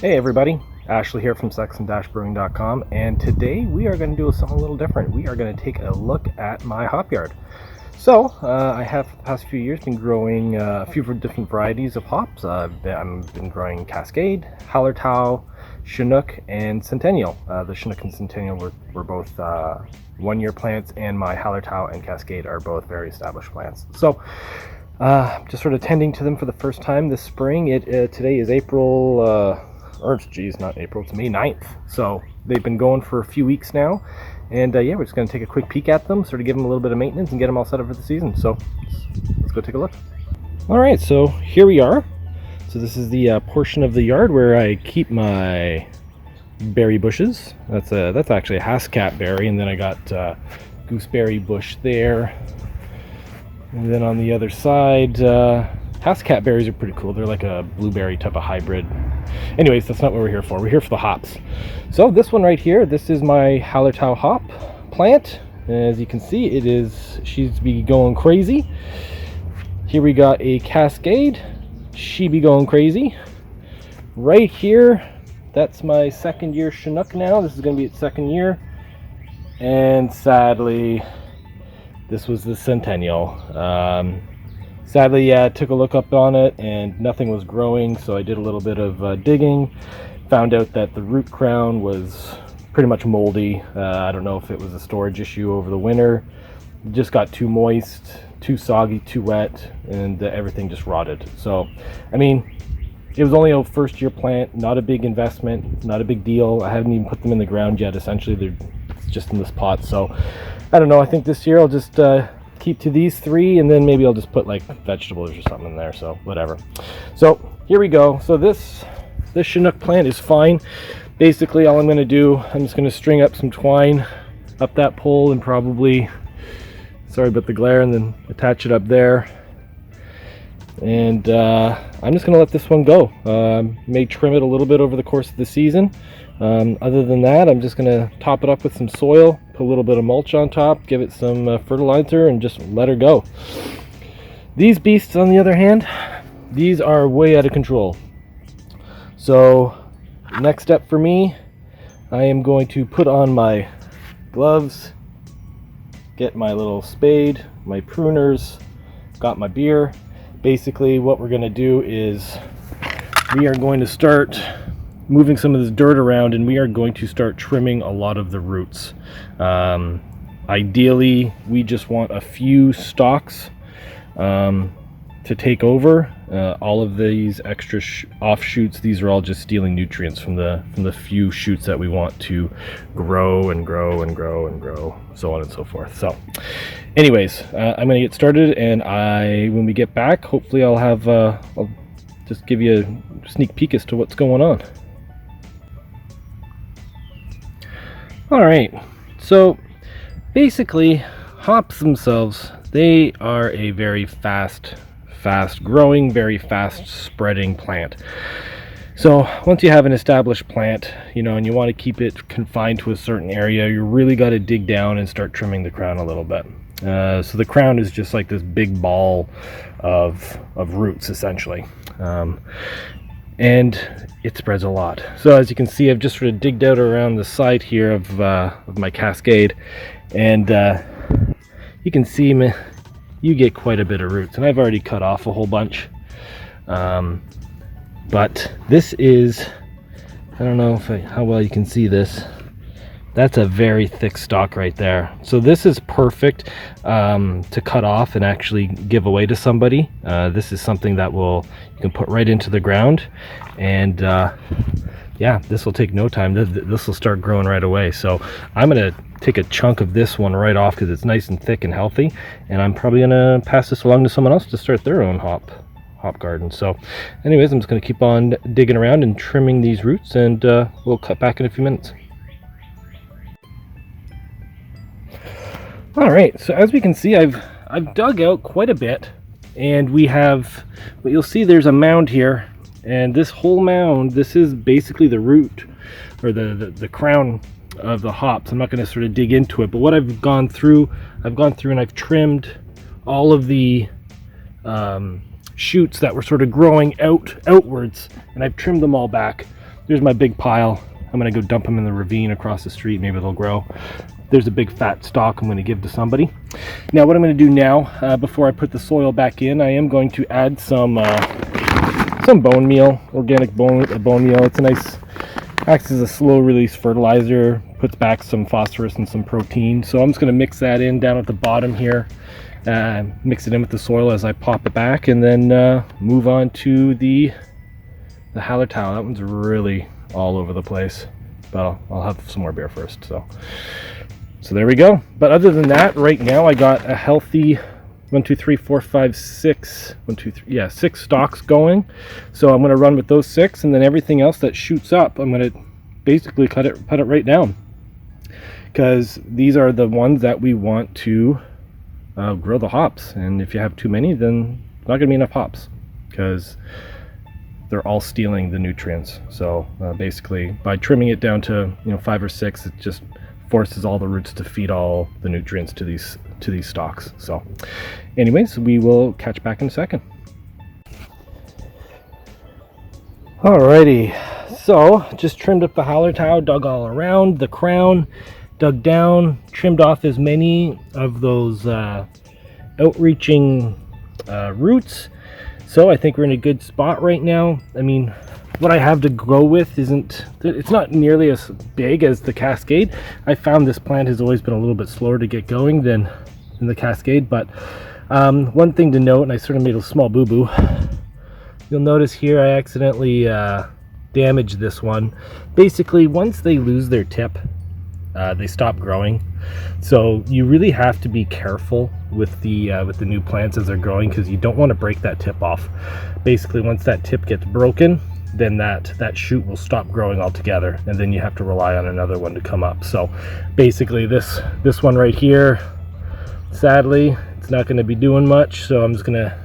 Hey everybody, Ashley here from Sexton-Brewing.com, and today we are going to do something a little different. We are going to take a look at my hop yard. So, I have for the past few years been growing a few different varieties of hops. I've been growing Cascade, Hallertau, Chinook, and Centennial. The Chinook and Centennial were both 1-year plants, and my Hallertau and Cascade are both very established plants. So, just sort of tending to them for the first time this spring. Today is April, not April, it's May 9th. So they've been going for a few weeks now. And yeah, we're just going to take a quick peek at them, sort of give them a little bit of maintenance and get them all set up for the season. So let's go take a look. All right, so here we are. So this is the portion of the yard where I keep my berry bushes. That's actually a Hascat berry, and then I got gooseberry bush there. And then on the other side, Hascat berries are pretty cool. They're like a blueberry type of hybrid. Anyways, that's not what we're here for. We're here for the hops. So this one right here, this is my Hallertau hop plant. As you can see, she's be going crazy. Here we got a Cascade. She be going crazy. Right here, that's my second year Chinook now. This is going to be its second year. And sadly, this was the Centennial. Sadly, yeah, I took a look up on it and nothing was growing, so I did a little bit of digging. Found out that the root crown was pretty much moldy. I don't know if it was a storage issue over the winter. It just got too moist, too soggy, too wet, and everything just rotted. So, I mean, it was only a first year plant, not a big investment, not a big deal. I haven't even put them in the ground yet. Essentially, they're just in this pot. So, I don't know. I think this year I'll just keep to these three, and then maybe I'll just put like vegetables or something in there, so whatever. So here we go. So this Chinook plant is fine. Basically all I'm going to do, I'm just going to string up some twine up that pole and probably, sorry about the glare, and then attach it up there. And I'm just going to let this one go. May trim it a little bit over the course of the season. Other than that, I'm just going to top it up with some soil, put a little bit of mulch on top, give it some fertilizer, and just let her go. These beasts, on the other hand, these are way out of control. So next step for me, I am going to put on my gloves, get my little spade, my pruners, got my beer. Basically what we're going to do is we are going to start moving some of this dirt around, and we are going to start trimming a lot of the roots. Ideally, we just want a few stalks to take over. All of these extra offshoots, these are all just stealing nutrients from the few shoots that we want to grow and grow and grow and grow, so on and so forth. So anyways, I'm going to get started, and when we get back, hopefully I'll just give you a sneak peek as to what's going on. All right, so basically hops themselves, they are a very fast growing, very fast spreading plant. So once you have an established plant, and you want to keep it confined to a certain area, you really got to dig down and start trimming the crown a little bit. So the crown is just like this big ball of roots essentially. And it spreads a lot. So as you can see, I've just sort of digged out around the side here of my Cascade, and you can see you get quite a bit of roots, and I've already cut off a whole bunch. But this is, I don't know how well you can see this. That's a very thick stalk right there. So this is perfect to cut off and actually give away to somebody. This is something that you can put right into the ground, and yeah, this will take no time. This will start growing right away. So I'm gonna take a chunk of this one right off because it's nice and thick and healthy, and I'm probably gonna pass this along to someone else to start their own hop garden. So anyways, I'm just gonna keep on digging around and trimming these roots, and we'll cut back in a few minutes. All right, so as we can see, I've dug out quite a bit, and we have, what you'll see, there's a mound here, and this whole mound, this is basically the root or the crown of the hops. I'm not going to sort of dig into it, but what I've gone through and I've trimmed all of the shoots that were sort of growing outwards, and I've trimmed them all back. there's my big pile. I'm going to go dump them in the ravine across the street. Maybe they'll grow. There's a big fat stalk I'm going to give to somebody. Now what I'm going to do now, before I put the soil back in, I am going to add some bone meal, organic bone meal. It's a nice, acts as a slow release fertilizer, puts back some phosphorus and some protein. So I'm just going to mix that in down at the bottom here, mix it in with the soil as I pop it back, and then move on to the Hallertau. That one's really all over the place, but I'll have some more beer first. So there we go. But other than that, right now I got a healthy 6 stalks going. So I'm going to run with those 6, and then everything else that shoots up, I'm going to basically cut it right down, because these are the ones that we want to grow the hops. And if you have too many, then it's not going to be enough hops, because they're all stealing the nutrients. So basically, by trimming it down to 5 or 6, it just forces all the roots to feed all the nutrients to these stalks. So anyways, we will catch back in a second. Alrighty, so just trimmed up the Hallertau, dug all around the crown, dug down, trimmed off as many of those outreaching roots. So I think we're in a good spot right now. I mean, what I have to grow with it's not nearly as big as the Cascade. I found this plant has always been a little bit slower to get going than the Cascade. But one thing to note, and I sort of made a small boo-boo, you'll notice here I accidentally damaged this one. Basically, once they lose their tip, they stop growing. So you really have to be careful with the new plants as they're growing, because you don't want to break that tip off. Basically, once that tip gets broken, then that shoot will stop growing altogether, and then you have to rely on another one to come up. So basically this one right here, sadly, it's not going to be doing much. So I'm just going to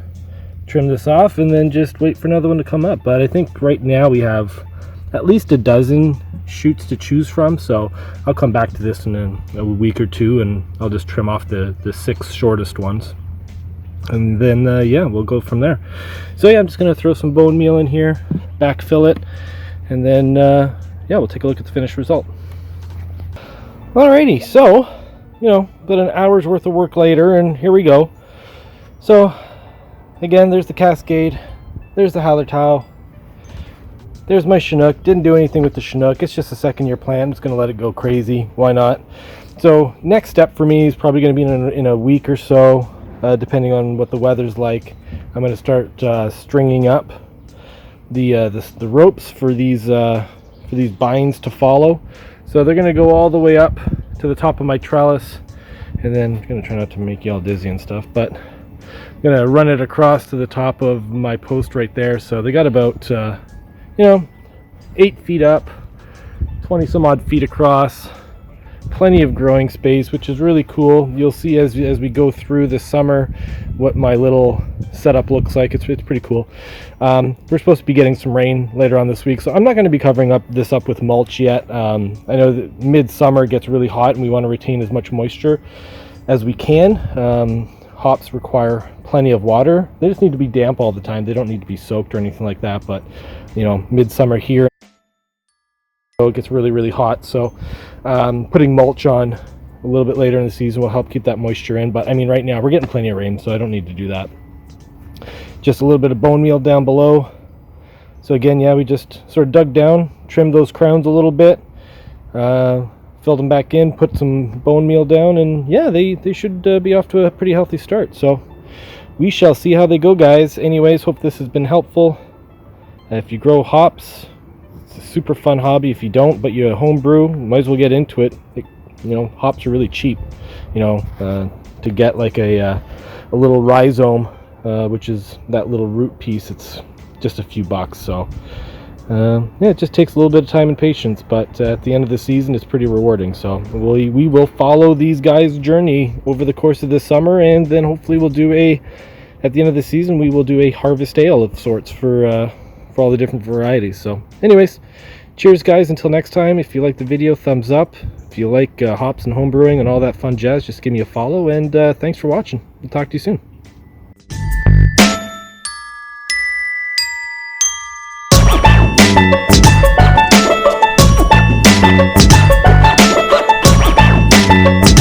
trim this off and then just wait for another one to come up. But I think right now we have at least a dozen shoots to choose from, so I'll come back to this in a week or two, and I'll just trim off the 6 shortest ones, and then yeah, we'll go from there. So yeah, I'm just gonna throw some bone meal in here, backfill it, and then yeah, we'll take a look at the finished result. Alrighty, so about an hour's worth of work later, and here we go. So again, there's the Cascade, there's the Hallertau, there's my Chinook. Didn't do anything with the Chinook. It's just a 2nd-year plant. I'm just going to let it go crazy. Why not? So next step for me is probably going to be in a week or so, depending on what the weather's like. I'm going to start stringing up the ropes for these binds to follow. So they're going to go all the way up to the top of my trellis, and then I'm going to try not to make you all dizzy and stuff, but I'm going to run it across to the top of my post right there. So they got about 8 feet up, 20 some odd feet across, plenty of growing space, which is really cool. You'll see as we go through this summer what my little setup looks like. It's pretty cool. We're supposed to be getting some rain later on this week, so I'm not going to be covering this up with mulch yet. I know that midsummer gets really hot and we want to retain as much moisture as we can. Hops require plenty of water. They just need to be damp all the time. They don't need to be soaked or anything like that. But midsummer here, it gets really hot. So putting mulch on a little bit later in the season will help keep that moisture in. But I mean, right now we're getting plenty of rain, so I don't need to do that. Just a little bit of bone meal down below. So again, yeah, we just sort of dug down, trimmed those crowns a little bit, filled them back in, put some bone meal down, and yeah, they should be off to a pretty healthy start. So we shall see how they go, guys. Anyways, hope this has been helpful. If you grow hops, it's a super fun hobby. If you don't, but you home brew, you might as well get into it. Hops are really cheap. To get like a little rhizome, which is that little root piece, it's just a few bucks. So yeah, it just takes a little bit of time and patience, but at the end of the season it's pretty rewarding. So we will follow these guys' journey over the course of this summer, and then hopefully we'll do at the end of the season we will do a harvest ale of sorts for all the different varieties. So anyways, cheers guys, until next time. If you like the video, thumbs up. If you like hops and home brewing and all that fun jazz, just give me a follow, and thanks for watching. We'll talk to you soon.